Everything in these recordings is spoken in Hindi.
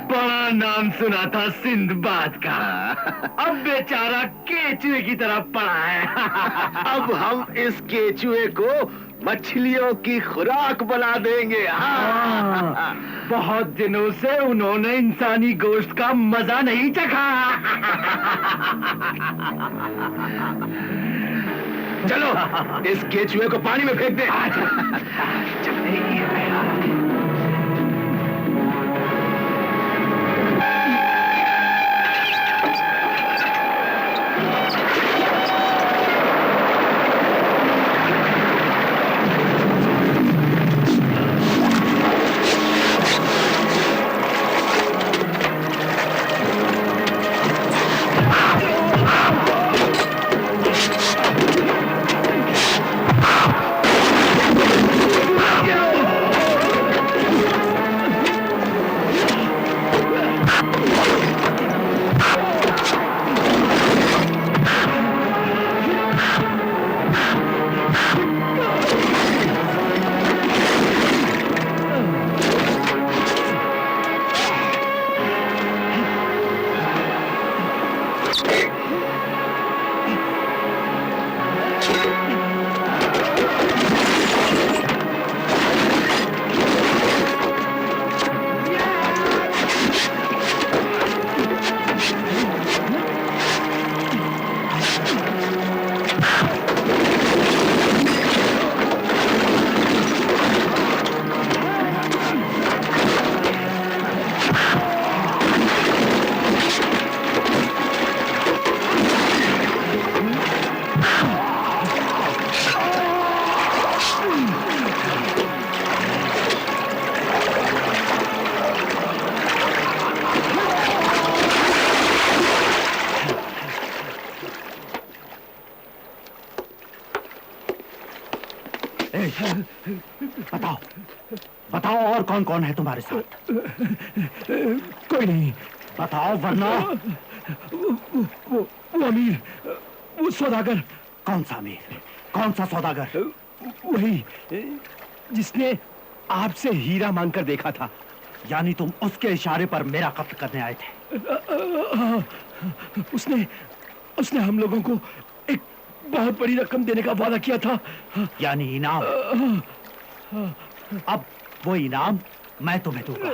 बड़ा नाम सुना था सिंदबाद का, अब बेचारा केचुए की तरह पड़ा है। अब हम इस केचुए को मछलियों की खुराक बना देंगे। हाँ। बहुत दिनों से उन्होंने इंसानी गोश्त का मजा नहीं चखा। चलो इस केचुए को पानी में फेंक दे। बताओ बताओ, और कौन कौन है तुम्हारे साथ? कोई नहीं। बताओ वरना। वो अमीर, वो सौदागर। कौन सा अमीर? कौन सा सौदागर? वही जिसने आपसे हीरा मांगकर देखा था। यानी तुम उसके इशारे पर मेरा कत्ल करने आए थे? उसने हम लोगों को एक बहुत बड़ी रकम देने का वादा किया था। यानी इनाम? अब वो इनाम मैं तुम्हें दूंगा।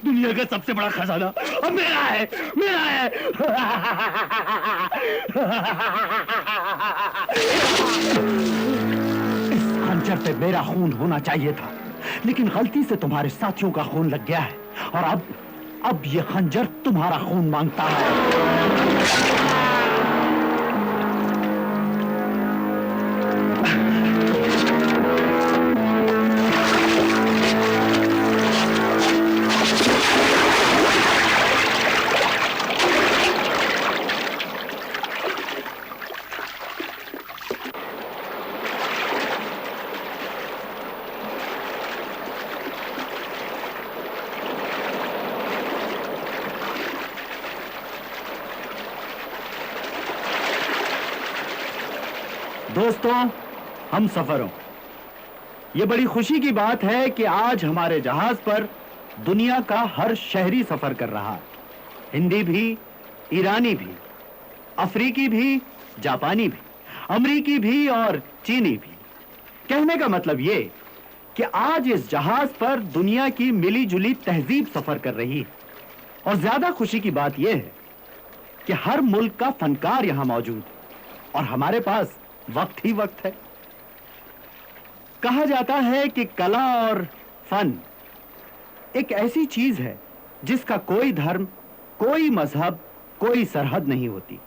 दुनिया का सबसे बड़ा खजाना अब मेरा है, मेरा है। इस खंजर पे मेरा खून होना चाहिए था, लेकिन गलती से तुम्हारे साथियों का खून लग गया है और अब ये खंजर तुम्हारा खून मांगता है। दोस्तों, हम सफरों, ये बड़ी खुशी की बात है कि आज हमारे जहाज पर दुनिया का हर शहरी सफर कर रहा है। हिंदी भी, ईरानी भी, अफ्रीकी भी, जापानी भी, अमरीकी भी और चीनी भी। कहने का मतलब ये कि आज इस जहाज पर दुनिया की मिली जुली तहजीब सफर कर रही है। और ज्यादा खुशी की बात यह है कि हर मुल्क का फनकार यहां मौजूद है और हमारे पास वक्त ही वक्त है। कहा जाता है कि कला और फन एक ऐसी चीज है जिसका कोई धर्म, कोई मजहब, कोई सरहद नहीं होती।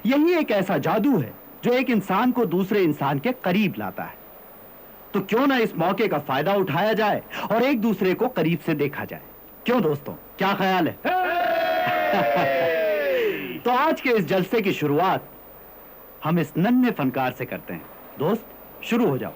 यही एक ऐसा जादू है जो एक इंसान को दूसरे इंसान के करीब लाता है। तो क्यों ना इस मौके का फायदा उठाया जाए और एक दूसरे को करीब से देखा जाए। क्यों दोस्तों, क्या ख्याल है? तो आज के इस जलसे की शुरुआत हम इस नन्हे फनकार से करते हैं। दोस्त, शुरू हो जाओ।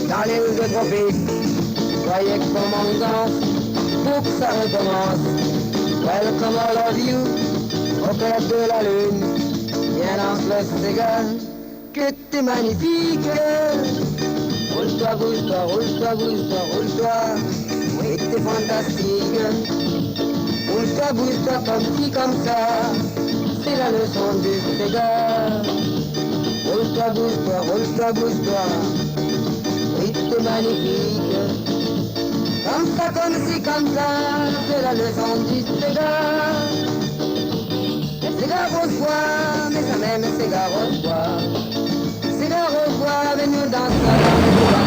dans l'île de tropique. Voyez comment on danse, pour que ça recommence. Welcome all of you, au cœur de la lune. Viens lance le cigare, que t'es magnifique. Roule-toi, bouge-toi, roule-toi, bouge-toi, roule-toi. Oui, t'es fantastique. Roule-toi, bouge-toi comme ci, comme ça. C'est la leçon du cigare. Roule-toi, bouge-toi, roule-toi, bouge-toi. Oui, t'es magnifique. Comme ça, comme ci, comme ça. C'est la leçon du cigare. Cigare au bois, mais ça même cigare au bois. Cigare au bois, venez danser dans le bois.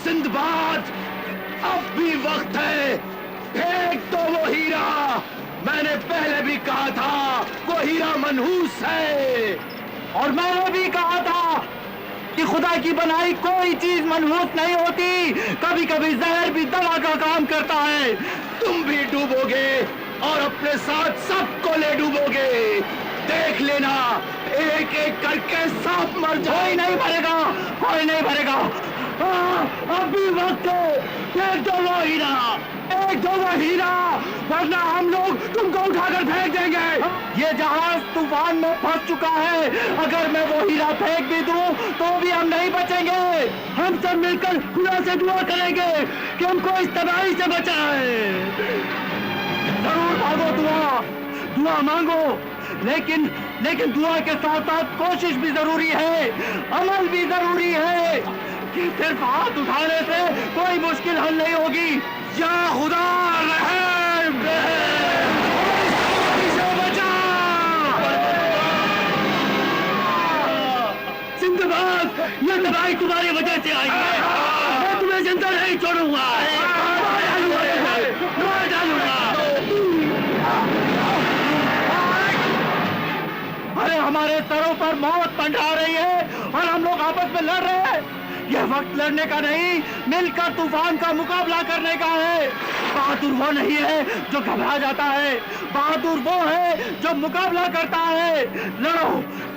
Sinbad, अब भी वक्त है, फेंक दो वो हीरा। मैंने पहले भी कहा था वो हीरा मनहूस है। और मैंने भी कहा था कि खुदा की बनाई कोई चीज मनहूस नहीं होती। कभी कभी जहर भी दवा का काम करता है। तुम भी डूबोगे और अपने साथ सबको ले डूबोगे। देख लेना, एक एक करके सब मर जाए। कोई नहीं मरेगा, कोई नहीं मरेगा। अभी वक्त है, फेंक दो वो हीरा, फेंक दो वो हीरा, वरना हम लोग तुमको उठाकर फेंक देंगे। ये जहाज तूफान में फंस चुका है। अगर मैं वो हीरा फेंक भी दूं तो भी हम नहीं बचेंगे। हम सब मिलकर खुदा से दुआ करेंगे कि हमको इस तबाही से बचाए। जरूर मांगो दुआ, दुआ मांगो, लेकिन दुआ के साथ साथ कोशिश भी जरूरी है, अमल भी जरूरी है। कि सिर्फ हाथ उठाने से कोई मुश्किल हल नहीं होगी। या खुदा रहम से बचा। सिंदबाद, ये तबाही तुम्हारी वजह से आई है। मैं तुम्हें जिंदा नहीं छोड़ूंगा, मार डालूंगा। अरे हमारे सरों पर मौत मंडरा रही है और हम लोग आपस में लड़ रहे हैं। यह वक्त लड़ने का नहीं, मिलकर तूफान का मुकाबला करने का है। बहादुर वो नहीं है जो घबरा जाता है, बहादुर वो है जो मुकाबला करता है। लड़ो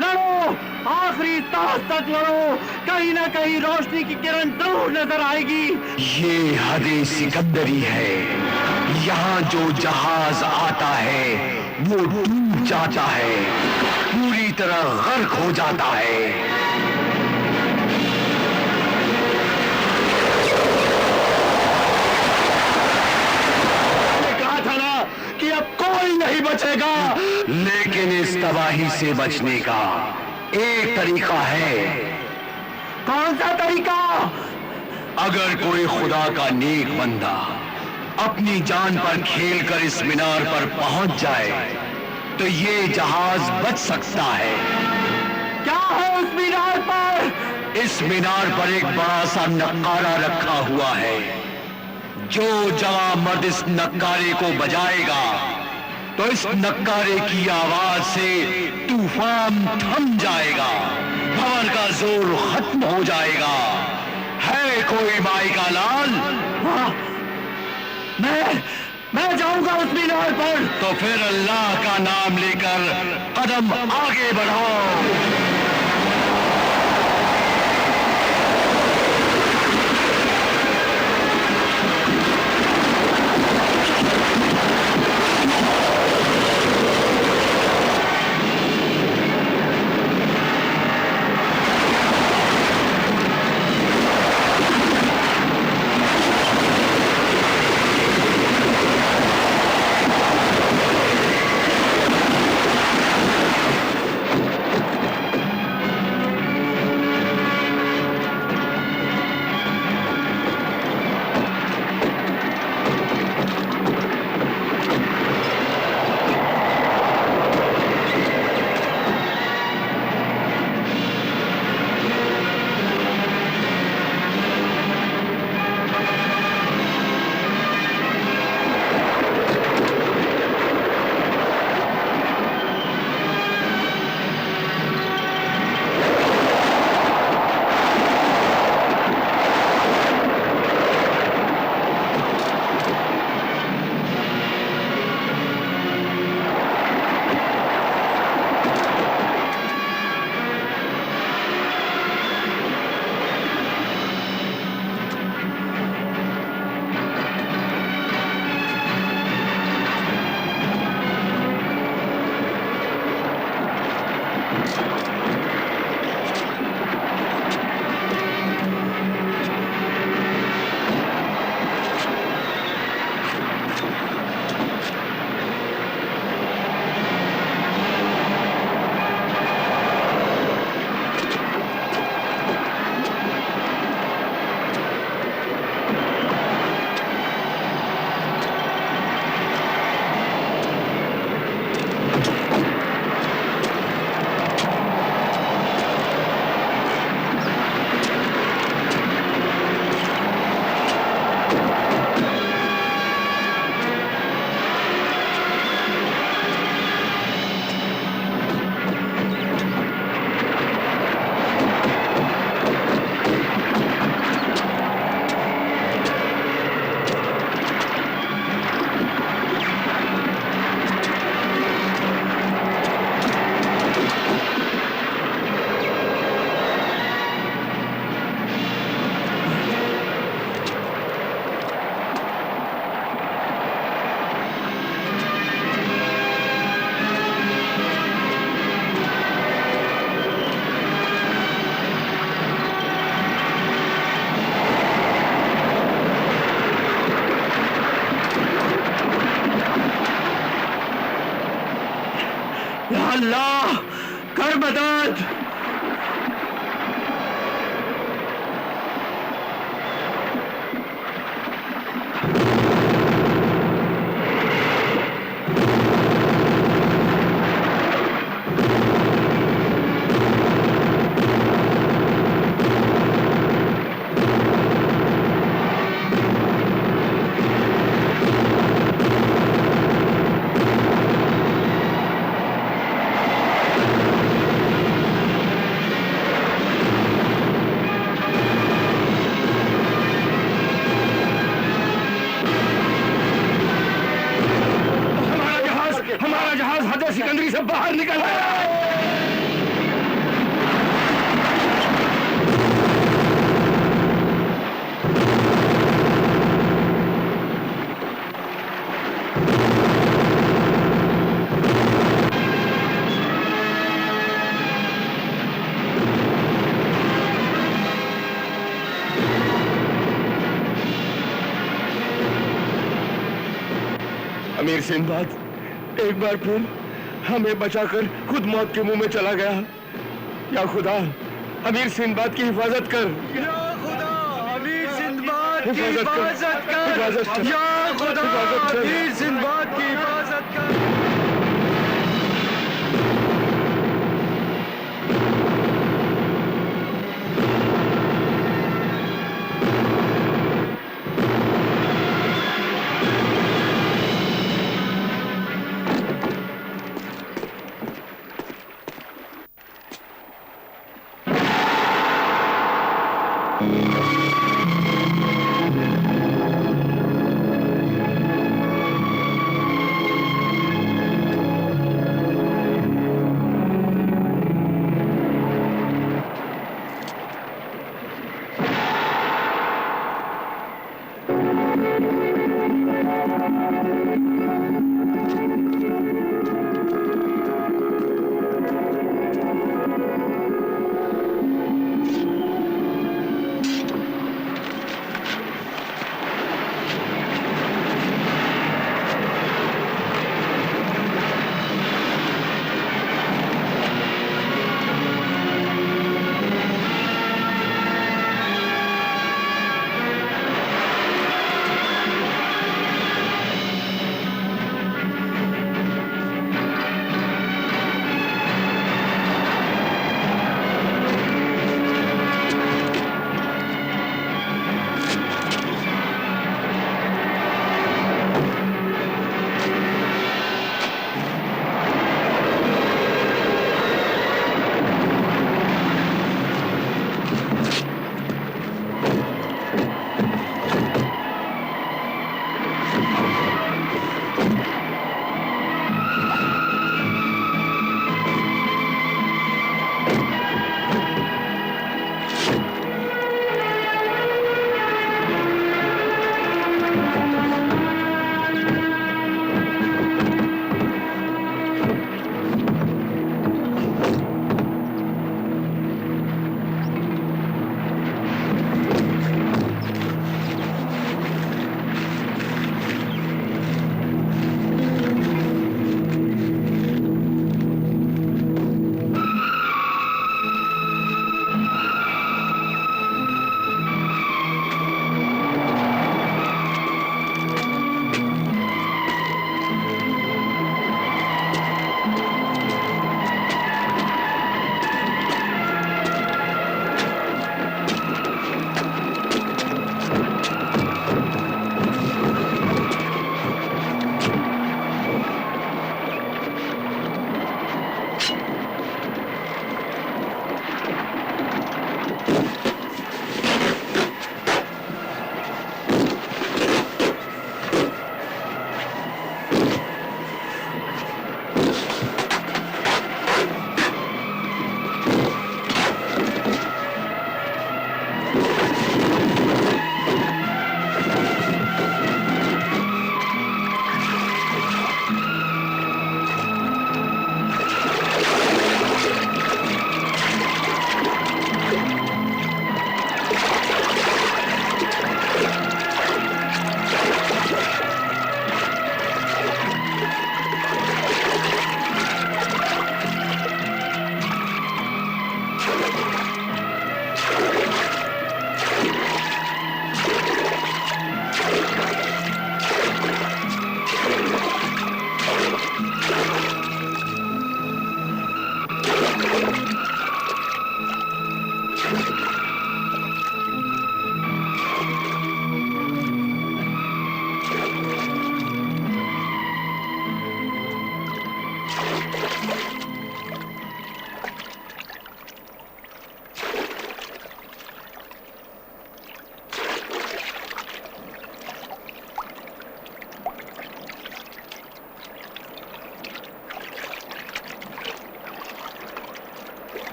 लड़ो, आखिरी सांस तक लड़ो। कहीं ना कहीं रोशनी की किरण जरूर नजर आएगी। ये हदे सिकंदरी है। यहाँ जो जहाज आता है वो डूब जाता है, पूरी तरह गर्क हो जाता है। कि अब कोई नहीं बचेगा, लेकिन इस तबाही से बचने का एक तरीका है। कौन सा तरीका? अगर कोई खुदा का नेक बंदा अपनी जान पर खेलकर इस मीनार पर पहुंच जाए तो ये जहाज बच सकता है। क्या है उस मीनार पर? इस मीनार पर एक बड़ा सा नक्कारा रखा हुआ है। जो जवां मर्द इस नक्कारे को बजाएगा तो इस नक्कारे की आवाज से तूफान थम जाएगा, भंवर का जोर खत्म हो जाएगा। है कोई माई का लाल? हाँ, मैं जाऊंगा उस मीनार पर। तो फिर अल्लाह का नाम लेकर कदम आगे बढ़ाओ। अल्लाह कर मदद। हमारा जहाज हजर सिकंदरी से बाहर निकल आया। अमीर सिंदबाद एक बार फिर हमें बचाकर खुद मौत के मुंह में चला गया। या खुदा अमीर सिंदबाद की हिफाजत कर। या खुदा अमीर सिंदबाद की हिफाजत कर। हिफाजत कर। हिफाजत कर। या खुदा वीर सिंदबाद की हिफाजत कर।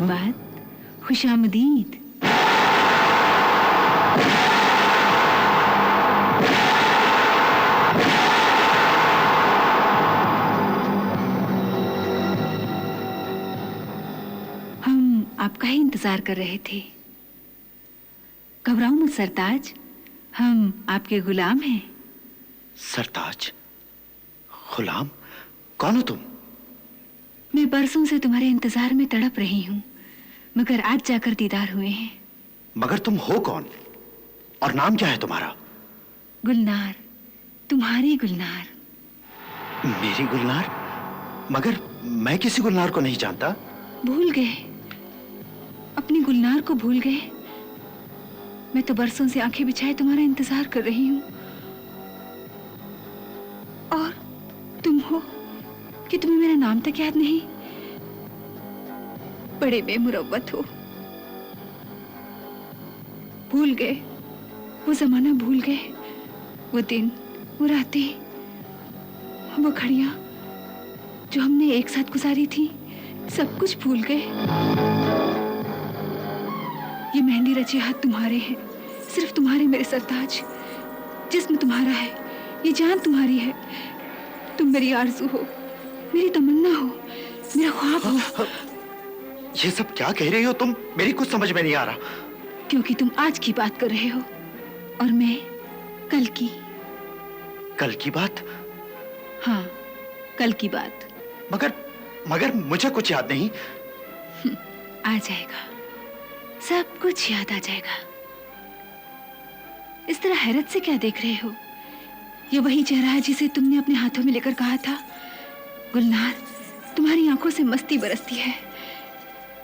सिंबाद, खुशामदीद। हम आपका ही इंतजार कर रहे थे। घबराओ मत सरताज, हम आपके गुलाम हैं। सरताज? गुलाम? कौन हो तुम? मैं बरसों से तुम्हारे इंतजार में तड़प रही हूँ, मगर आज जाकर दीदार हुए हैं। मगर तुम हो कौन और नाम क्या है तुम्हारा? गुलनार, तुम्हारी गुलनार। मेरी गुलनार? मगर मैं किसी गुलनार को नहीं जानता। भूल गए, अपनी गुलनार को भूल गए। मैं तो बरसों से आंखें बिछाए तुम्हारा इंतजार कर रही हूँ, और तुम हो कि तुम्हें मेरा नाम तक याद नहीं। बड़े बेमुरव्वत हो। भूल गए वो जमाना, भूल गए वो दिन, वो रातें, वो घड़ियां जो हमने एक साथ गुजारी थी। सब कुछ भूल गए। ये मेहंदी रचे हाथ तुम्हारे हैं, सिर्फ तुम्हारे मेरे सरताज। जिस्म तुम्हारा है, ये जान तुम्हारी है। तुम मेरी आरज़ू हो, मेरी तमन्ना हो, मेरा ख्वाब हो। ये सब क्या कह रही हो तुम? मेरी कुछ समझ में नहीं आ रहा। क्योंकि तुम आज की बात कर रहे हो और मैं कल की। कल की बात? हाँ, कल की बात। मगर मुझे कुछ याद नहीं। आ जाएगा, सब कुछ याद आ जाएगा। इस तरह हैरत से क्या देख रहे हो? ये वही चेहरा है जिसे तुमने अपने हाथों में लेकर कहा था, गुलनार तुम्हारी आंखों से मस्ती बरसती है।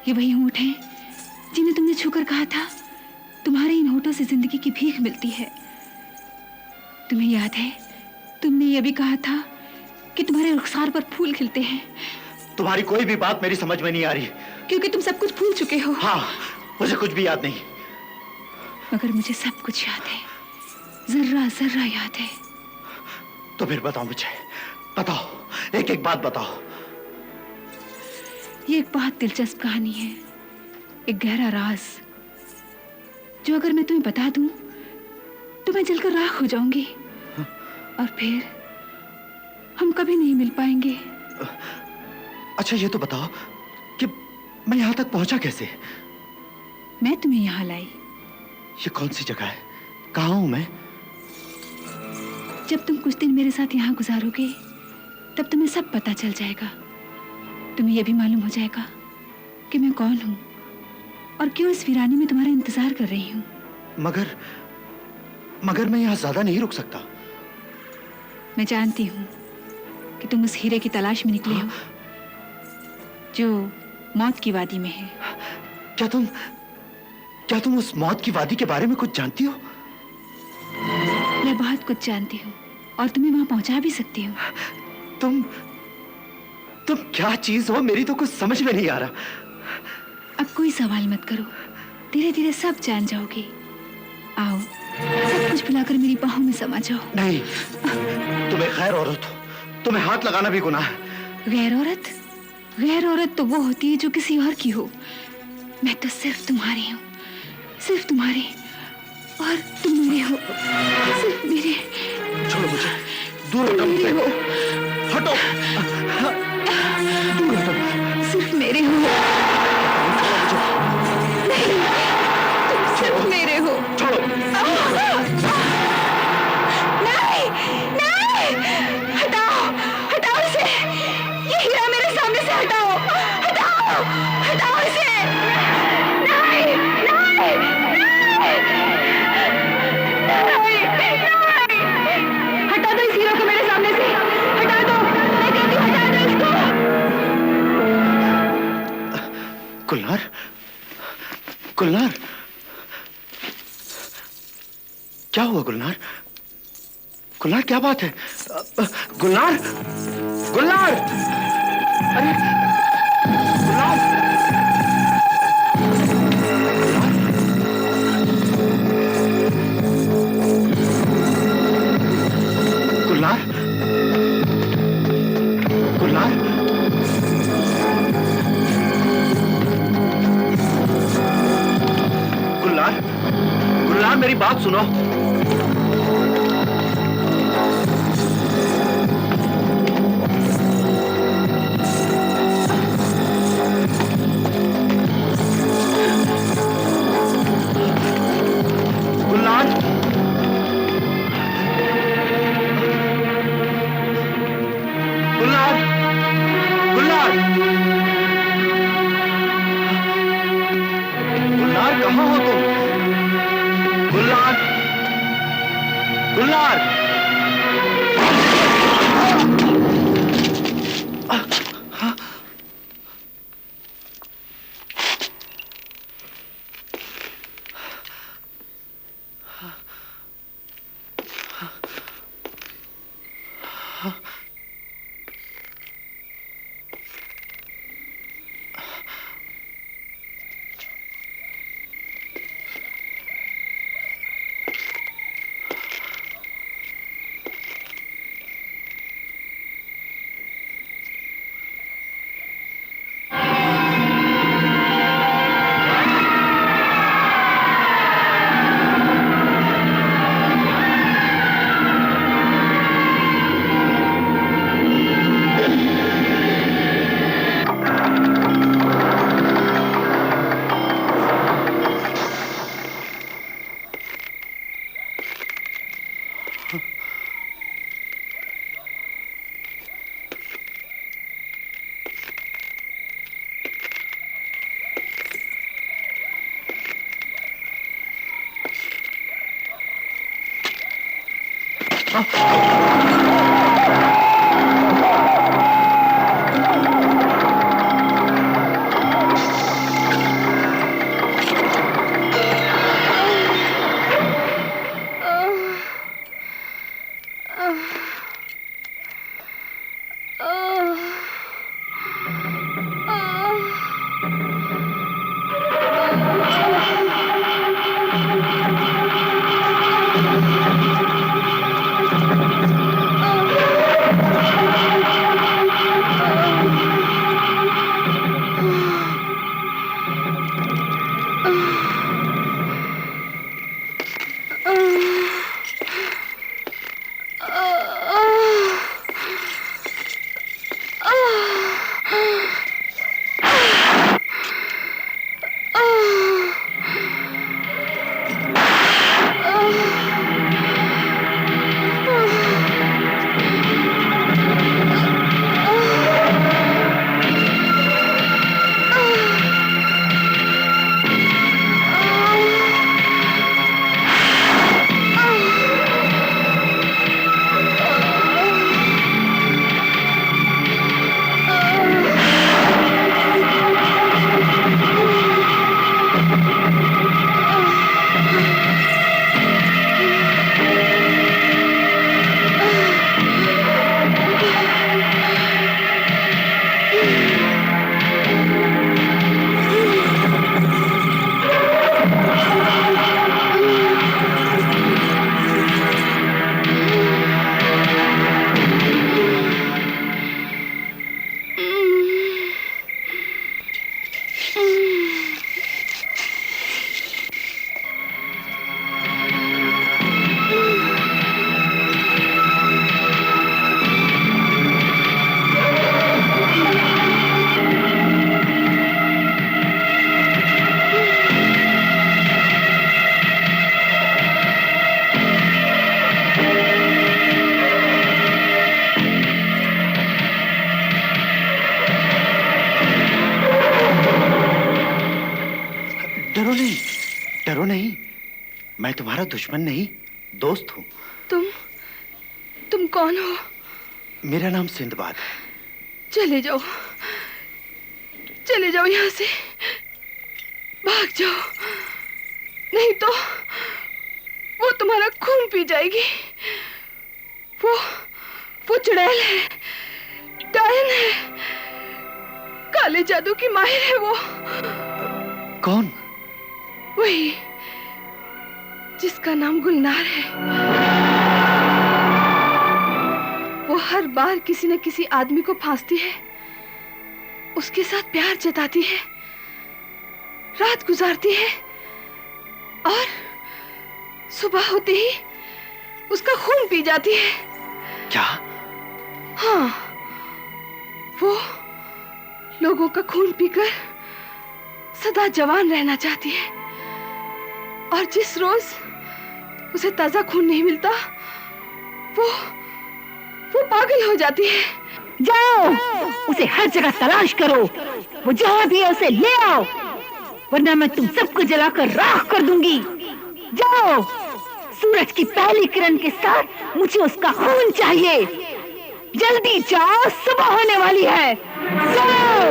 ये वही होंठ हैं जिन्हें तुमने छूकर कहा था, तुम्हारे इन होठों से जिंदगी की भीख मिलती है। तुम्हें याद है तुमने ये भी कहा था कि तुम्हारे रुखसार पर फूल खिलते हैं। तुम्हारी कोई भी बात मेरी समझ में नहीं आ रही। क्योंकि तुम सब कुछ भूल चुके हो। हाँ, मुझे कुछ भी याद नहीं। मगर मुझे सब कुछ याद है, जर्रा जर्रा याद है। तो फिर बताओ मुझे, बताओ, एक एक बात बताओ। ये एक बहुत दिलचस्प कहानी है, एक गहरा राज, जो अगर मैं तुम्हें बता दूं तो मैं जलकर राख हो जाऊंगी। और फिर हम कभी नहीं मिल पाएंगे। अच्छा ये तो बताओ कि मैं यहां तक पहुंचा कैसे? मैं तुम्हें यहां लाई। ये कौन सी जगह है? कहां हूं मैं? जब तुम कुछ दिन मेरे साथ यहाँ गुजारोगे तब तुम्हें सब पता चल जाएगा। तुम्हें यह भी मालूम हो जाएगा कि मैं कौन हूँ और क्यों इस वीरानी में तुम्हारा इंतजार कर रही हूँ। मगर मैं यहाँ ज्यादा नहीं रुक सकता। मैं जानती हूँ कि तुम उस हीरे की तलाश में निकले हो जो मौत की वादी में है। क्या तुम उस मौत की वादी के बारे में कुछ जानती हो? मैं बहुत कुछ जानती हूँ और तुम्हें वहां पहुंचा भी सकती हूँ। तुम क्या चीज हो? मेरी तो कुछ समझ में नहीं आ रहा। अब कोई सवाल मत करो, धीरे धीरे सब जान जाओगे। आओ, सब कुछ भुलाकर मेरी बाहों में समा जाओ। नहीं, तुम एक गैर औरत हो, तुम्हें हाथ लगाना भी गुनाह है। गैर औरत? गैर औरत तो वो होती है जो किसी और की हो। मैं तो सिर्फ तुम्हारी हूँ, सिर्फ तुम्हारी, और तुम मेरे हो, सिर्फ मेरे। छोड़ो मुझे, दूर हटो मुझसे। हटो, दूर हटो। सिर्फ मेरे हो। नहीं, तुम सिर्फ मेरे हो। छोड़ो। नहीं, नहीं, हटाओ, हटाओ इसे। ये हीरा मेरे सामने से हटाओ, हटाओ, हटाओ इसे। नहीं, नहीं, नहीं, हटा दो इस हीरो को मेरे सामने से। हटा दो, मैं कहती हूँ हटा दो इसको। गुलनार, गुलनार, क्या हुआ गुलनार? गुलनार क्या बात है? गुलनार, गुलनार, अरे गुलनार, गुलनार, गुलनार, बात सुनो। गुलनार, गुलनार, गुलनार, गुलनार कहाँ हो तुम? गुलनार, गुलनार। डरो नहीं, मैं तुम्हारा दुश्मन नहीं, दोस्त हूँ। तुम कौन हो? मेरा नाम सिंदबाद है। चले जाओ यहाँ से, भाग जाओ, नहीं तो वो तुम्हारा खून पी जाएगी। वो चुड़ैल है, डायन है, काले जादू की माहिर है वो। कौन? वही जिसका नाम गुलनार है। वो हर बार किसी न किसी आदमी को फांसती है, उसके साथ प्यार जताती है, रात गुजारती है और सुबह होते ही उसका खून पी जाती है। क्या? हाँ, वो लोगों का खून पीकर सदा जवान रहना चाहती है, और जिस रोज उसे ताजा खून नहीं मिलता वो पागल हो जाती है। जाओ, उसे हर जगह तलाश करो, वो जहाँ भी है उसे ले आओ, वरना मैं तुम सबको जलाकर राख कर दूंगी। जाओ, सूरज की पहली किरण के साथ मुझे उसका खून चाहिए। जल्दी जाओ, सुबह होने वाली है। जाओ।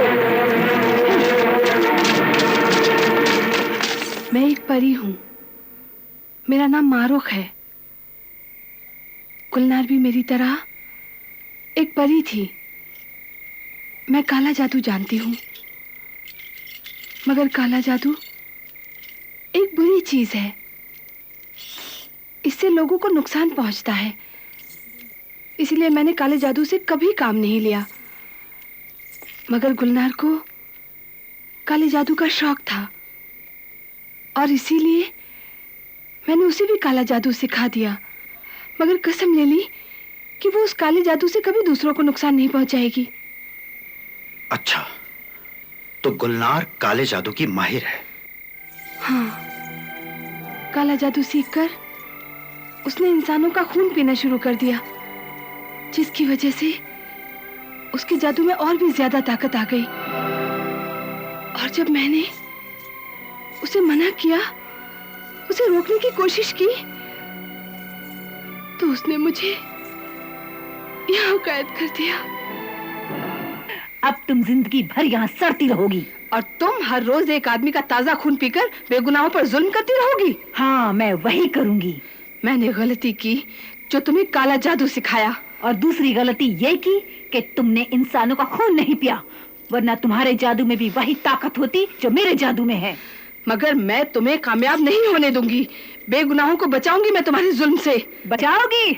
मैं एक परी हूँ, मेरा नाम मारुख है। गुलनार भी मेरी तरह एक परी थी। मैं काला जादू जानती हूँ, मगर काला जादू एक बुरी चीज है। इससे लोगों को नुकसान पहुंचता है, इसलिए मैंने काले जादू से कभी काम नहीं लिया। मगर गुलनार को काले जादू का शौक था, और इसीलिए मैंने उसे भी काला जादू सिखा दिया, मगर कसम ले ली कि वो उस काले जादू से कभी दूसरों को नुकसान नहीं पहुंचाएगी। अच्छा, तो गुलनार काले जादू की माहिर है। हाँ, काला जादू सीखकर उसने इंसानों का खून पीना शुरू कर दिया, जिसकी वजह से उसके जादू में और भी ज्यादा ताकत आ गई। और जब मैंने उसे मना किया, उसे रोकने की कोशिश की, तो उसने मुझे यहाँ कैद कर दिया। अब तुम जिंदगी भर यहाँ सड़ती रहोगी। और तुम हर रोज एक आदमी का ताजा खून पीकर बेगुनाहों पर जुल्म करती रहोगी। हाँ, मैं वही करूंगी। मैंने गलती की जो तुम्हें काला जादू सिखाया, और दूसरी गलती ये की कि तुमने इंसानों का खून नहीं पिया, वरना तुम्हारे जादू में भी वही ताकत होती जो मेरे जादू में है। मगर मैं तुम्हें कामयाब नहीं होने दूंगी। बेगुनाहों को बचाऊंगी मैं तुम्हारे जुल्म से। बचाओगी?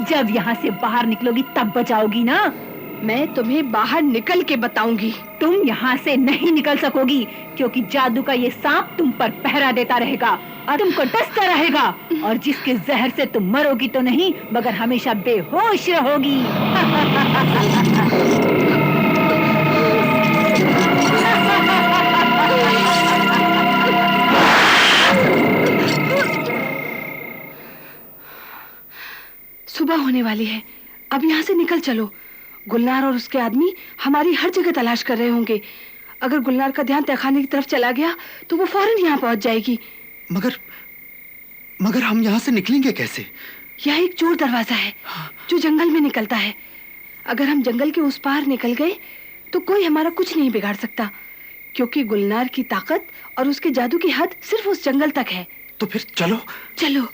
जब यहाँ से बाहर निकलोगी तब बचाओगी ना। मैं तुम्हें बाहर निकल के बताऊंगी। तुम यहाँ से नहीं निकल सकोगी, क्योंकि जादू का ये सांप तुम पर पहरा देता रहेगा और तुमको डसता रहेगा, और जिसके जहर से तुम मरोगी तो नहीं, मगर हमेशा बेहोश रहोगी। सुबह होने वाली है, अब यहाँ से निकल चलो। गुलनार और उसके आदमी हमारी हर जगह तलाश कर रहे होंगे। अगर गुलनार का ध्यान तहखाने की तरफ चला गया तो वो फौरन यहाँ पहुंच जाएगी। मगर हम यहाँ से निकलेंगे कैसे? यह एक चोर दरवाजा है जो जंगल में निकलता है। अगर हम जंगल के उस पार निकल गए तो कोई हमारा कुछ नहीं बिगाड़ सकता, क्योंकि गुलनार की ताकत और उसके जादू की हद सिर्फ उस जंगल तक है। तो फिर चलो। चलो।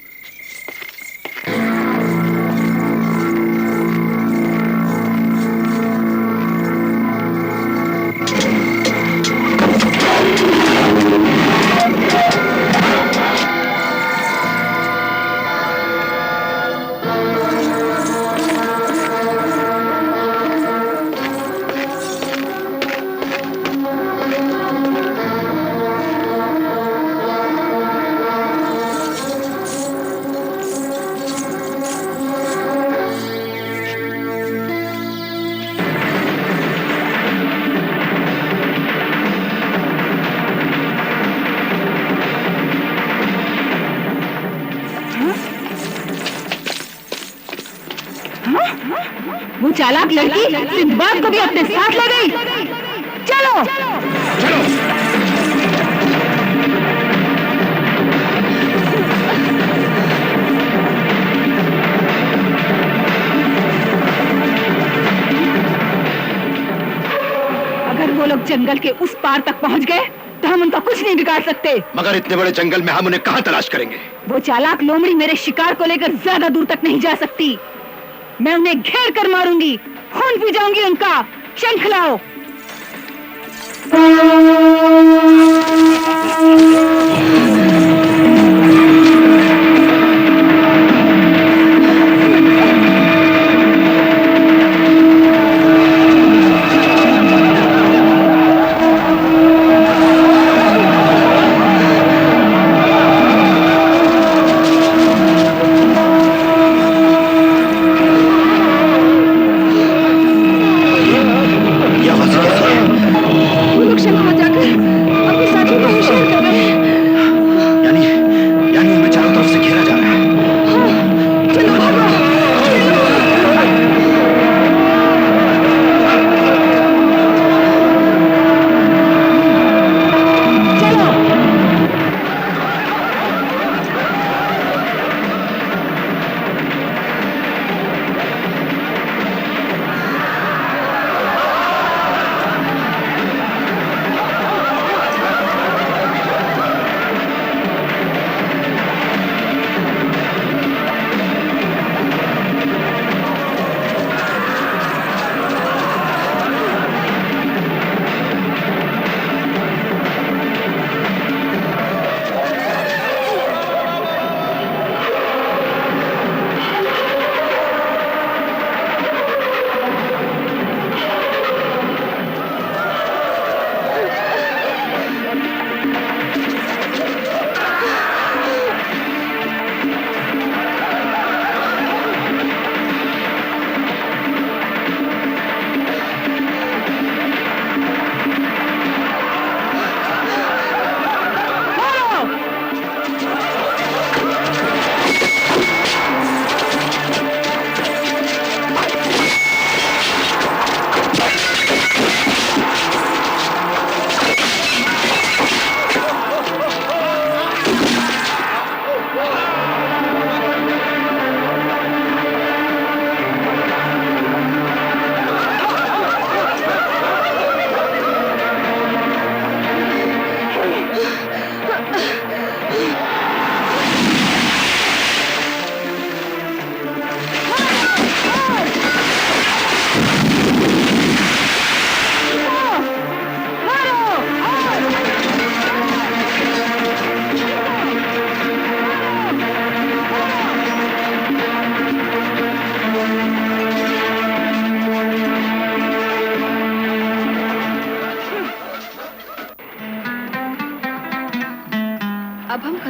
वो चालाक लड़की सिंदबाद को भी अपने साथ ले गई। चलो, चलो। अगर वो लोग जंगल के उस पार तक पहुंच गए तो हम उनका कुछ नहीं बिगाड़ सकते। मगर इतने बड़े जंगल में हम उन्हें कहाँ तलाश करेंगे? वो चालाक लोमड़ी मेरे शिकार को लेकर ज्यादा दूर तक नहीं जा सकती। मैं उन्हें घेर कर मारूंगी, खून पी जाऊंगी उनका। शंख लाओ।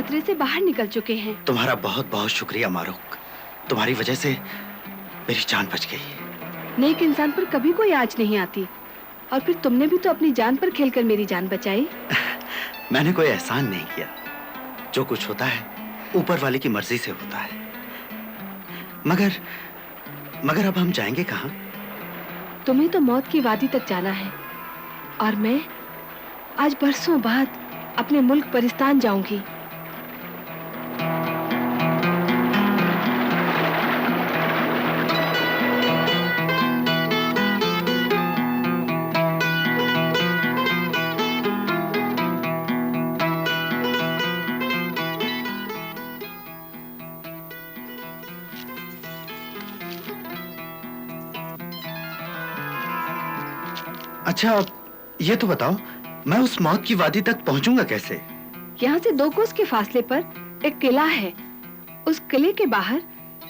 खतरे से बाहर निकल चुके हैं। तुम्हारा बहुत बहुत शुक्रिया मारूक। तुम्हारी वजह से मेरी जान बच गई। नेक इंसान पर कभी कोई आँच नहीं आती, और फिर तुमने भी तो अपनी जान पर खेलकर मेरी जान बचाई। मैंने कोई एहसान नहीं किया। जो कुछ होता है ऊपर वाले की मर्जी से होता है। मगर अब हम जाएंगे कहाँ? तुम्हें तो मौत की वादी तक जाना है, और मैं आज बरसों बाद अपने मुल्क परिस्तान जाऊंगी। अच्छा, ये तो बताओ, मैं उस मौत की वादी तक पहुंचूंगा कैसे? यहाँ से 2 कोस के फासले पर एक किला है। उस किले के बाहर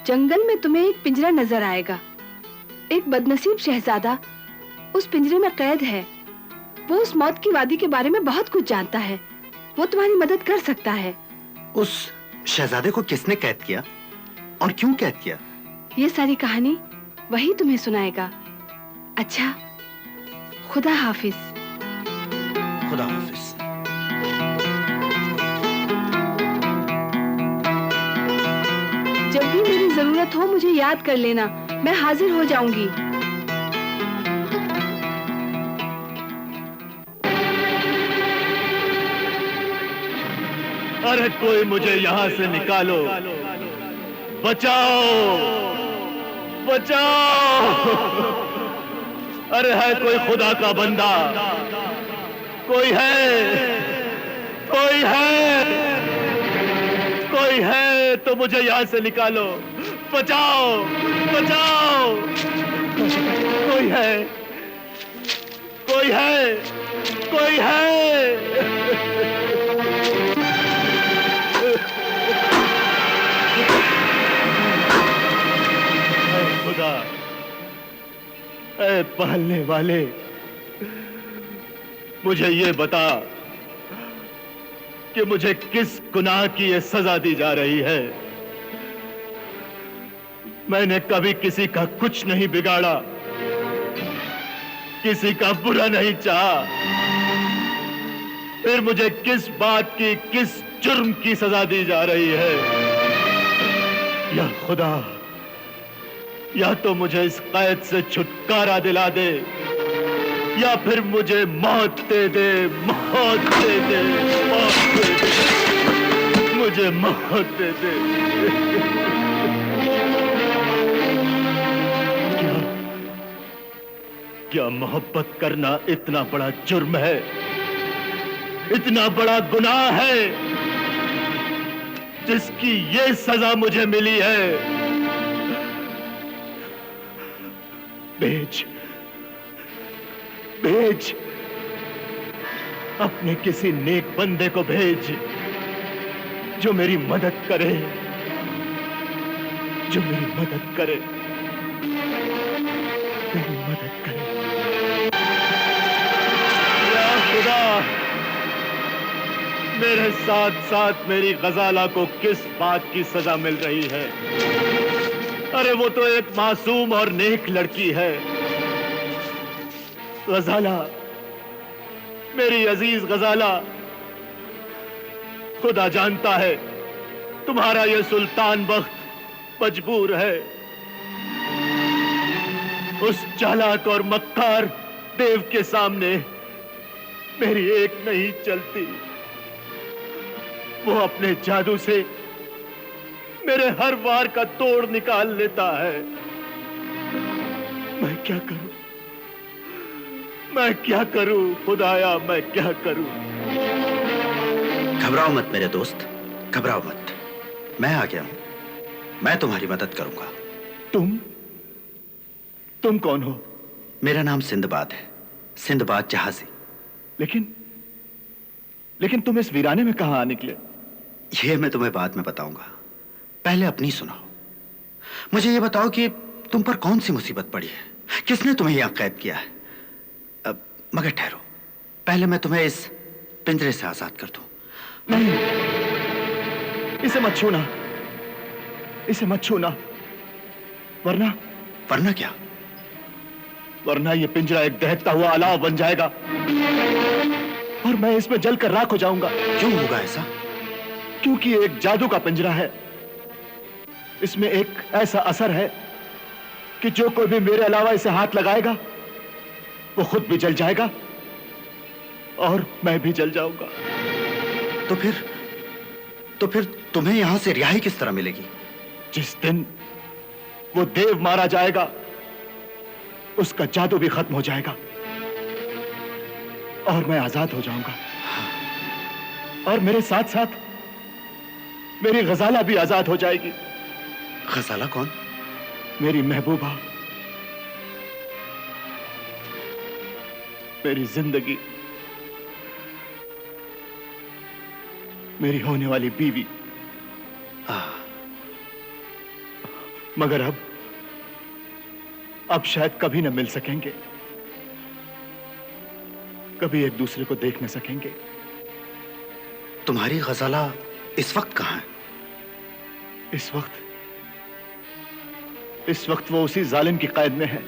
जंगल में तुम्हें एक पिंजरा नजर आएगा। एक बदनसीब शहजादा उस पिंजरे में कैद है। वो उस मौत की वादी के बारे में बहुत कुछ जानता है। वो तुम्हारी मदद कर सकता है। उस शहजादे को किसने कैद किया और क्यों कैद किया? ये सारी कहानी वही तुम्हें सुनाएगा। अच्छा, खुदा हाफिज। खुदा हाफिज। जब भी मेरी जरूरत हो मुझे याद कर लेना, मैं हाजिर हो जाऊंगी। अरे कोई मुझे यहाँ से निकालो, बचाओ, बचाओ। अरे है कोई खुदा का बंदा? कोई है? कोई है? कोई है तो मुझे यहाँ से निकालो, बचाओ, बचाओ। कोई है? कोई है? कोई है? खुदा, ऐ पालने वाले, मुझे ये बता कि मुझे किस गुनाह की ये सजा दी जा रही है। मैंने कभी किसी का कुछ नहीं बिगाड़ा, किसी का बुरा नहीं चाहा, फिर मुझे किस बात की, किस जुर्म की सजा दी जा रही है? या खुदा, या तो मुझे इस कैद से छुटकारा दिला दे, या फिर मुझे मौत दे दे, मौत दे दे, मौत दे दे, मुझे मौत दे दे। क्या मोहब्बत करना इतना बड़ा जुर्म है? इतना बड़ा गुनाह है जिसकी ये सजा मुझे मिली है? भेज, भेज, अपने किसी नेक बंदे को भेज जो मेरी मदद करे, जो मेरी मदद करे, मेरी मदद करे। या खुदा, मेरे साथ साथ मेरी गजाला को किस बात की सजा मिल रही है? अरे वो तो एक मासूम और नेक लड़की है। गजाला, मेरी अजीज गजाला, खुदा जानता है तुम्हारा ये सुल्तान बख्त मजबूर है। उस चालाक और मक्कार देव के सामने मेरी एक नहीं चलती। वो अपने जादू से मेरे हर वार का तोड़ निकाल लेता है। मैं क्या करूं? मैं क्या करूं खुदाया, मैं क्या करूं? घबराओ मत मेरे दोस्त, घबराओ मत। मैं आ गया हूं, मैं तुम्हारी मदद करूंगा। तुम कौन हो? मेरा नाम सिंदबाद है, सिंदबाद जहाजी। लेकिन तुम इस वीराने में कहां आ निकले? ये मैं तुम्हें बाद में बताऊंगा, पहले अपनी सुनाओ। मुझे ये बताओ कि तुम पर कौन सी मुसीबत पड़ी है, किसने तुम्हें यहां कैद किया है? मगर ठहरो, पहले मैं तुम्हें इस पिंजरे से आजाद कर दूं। इसे मत छूना, इसे मत छूना, वरना वरना क्या? वरना ये पिंजरा एक दहकता हुआ अलाव बन जाएगा और मैं इसमें जलकर राख हो जाऊंगा। क्यों होगा ऐसा? क्योंकि ये एक जादू का पिंजरा है। इसमें एक ऐसा असर है कि जो कोई भी मेरे अलावा इसे हाथ लगाएगा वो खुद भी जल जाएगा और मैं भी जल जाऊंगा। तो फिर तुम्हें यहां से रिहाई किस तरह मिलेगी? जिस दिन वो देव मारा जाएगा उसका जादू भी खत्म हो जाएगा और मैं आजाद हो जाऊंगा। और मेरे साथ साथ मेरी गजाला भी आजाद हो जाएगी। गजाला कौन? मेरी महबूबा, मेरी जिंदगी, मेरी होने वाली बीवी। मगर अब शायद कभी न मिल सकेंगे, कभी एक दूसरे को देख न सकेंगे। तुम्हारी गजाला इस वक्त कहां है? इस वक्त वो उसी जालिम की कैद में है।